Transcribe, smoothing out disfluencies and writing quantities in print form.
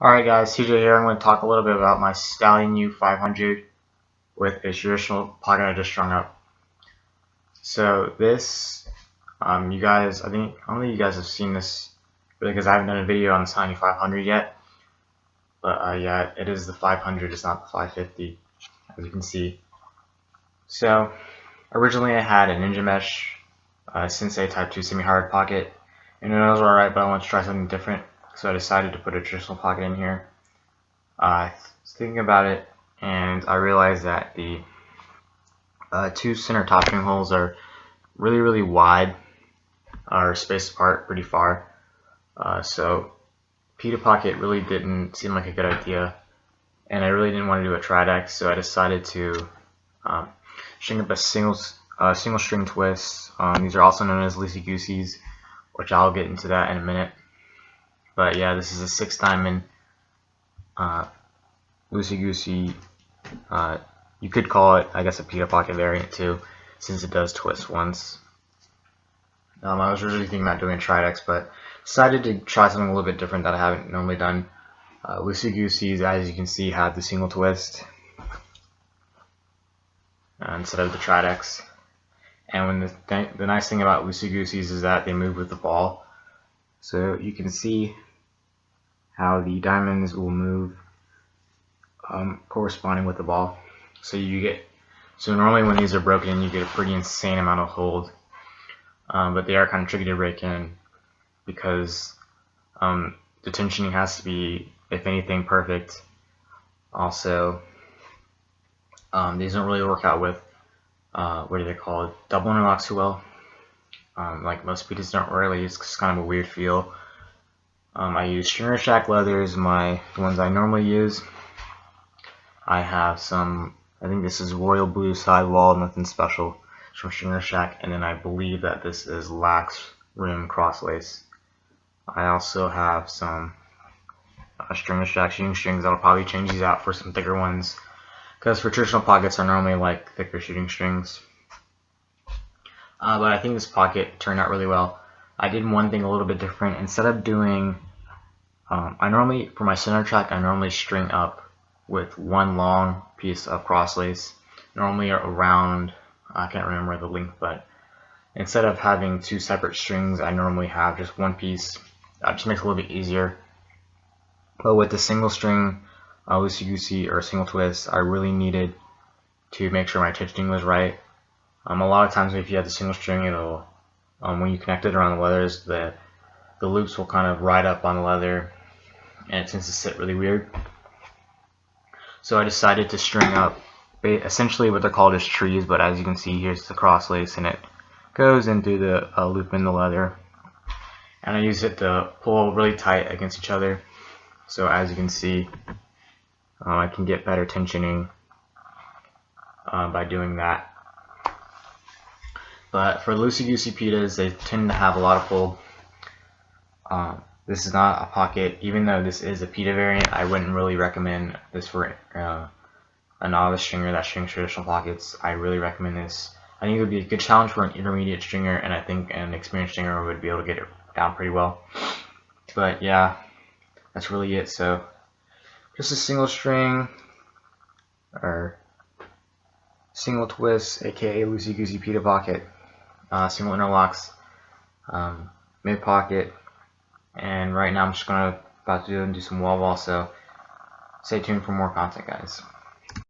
Alright guys, TJ here. I'm going to talk a little bit about my Stallion U 500 with a traditional pocket I just strung up. So this, you guys, I don't think you guys have seen this really because I haven't done a video on the Stallion U 500 yet. But yeah, it is the 500, it's not the 550, as you can see. So originally I had a Ninja Mesh Sensei Type 2 semi-hard pocket, and it was alright, but I wanted to try something different, so I decided to put a traditional pocket in here. I was thinking about it, and I realized that the two center top string holes are really wide, are spaced apart pretty far. So Pita Pocket really didn't seem like a good idea, and I really didn't want to do a tridex, so I decided to string up a single string twist. These are also known as Loosey Gooseys, which I'll get into that in a minute. But yeah, this is a 6 diamond Loosey Goosey. You could call it, I guess, a Pita Pocket variant too, since it does twist once. I was really thinking about doing a tridex, but decided to try something a little bit different that I haven't normally done. Loosey Gooseys, as you can see, have the single twist instead of the tridex. And when the nice thing about Loosey Gooseys is that they move with the ball, so you can see how the diamonds will move corresponding with the ball. So normally when these are broken, you get a pretty insane amount of hold, but they are kind of tricky to break in because the tensioning has to be, if anything, perfect. Also, these don't really work out with what do they call it, double interlocks too well. Like most pitas don't really. It's just kind of a weird feel. I use Stringersshack leathers, the ones I normally use. I have some, I think this is royal blue sidewall, nothing special, from Stringersshack, and then I believe that this is lax rim cross lace. I also have some Stringersshack shooting strings. I'll probably change these out for some thicker ones, because for traditional pockets I normally like thicker shooting strings. But I think this pocket turned out really well. I did one thing a little bit different. Instead of doing, for my center track, I normally string up with one long piece of cross lace, normally around, I can't remember the length, but instead of having two separate strings, I normally have just one piece. Just makes it a little bit easier. But with the single string Loosey Goosey or single twist, I really needed to make sure my tensioning was right. A lot of times if you have the single string, it'll when you connect it around the leathers, the loops will kind of ride up on the leather, and it tends to sit really weird. So I decided to string up essentially what they're called as trees, but as you can see, here's the cross lace, and it goes into the loop in the leather, and I use it to pull really tight against each other. So as you can see, I can get better tensioning by doing that. But for Loosey Goosey pitas, they tend to have a lot of hold. This is not a pocket, even though this is a pita variant. I wouldn't really recommend this for a novice stringer that strings traditional pockets. I really recommend this. I think it would be a good challenge for an intermediate stringer, and I think an experienced stringer would be able to get it down pretty well. But yeah, that's really it. So just a single string or single twist, aka Loosey Goosey Pita Pocket, single interlocks, mid pocket, and right now I'm just about to do some wall ball. So stay tuned for more content, guys.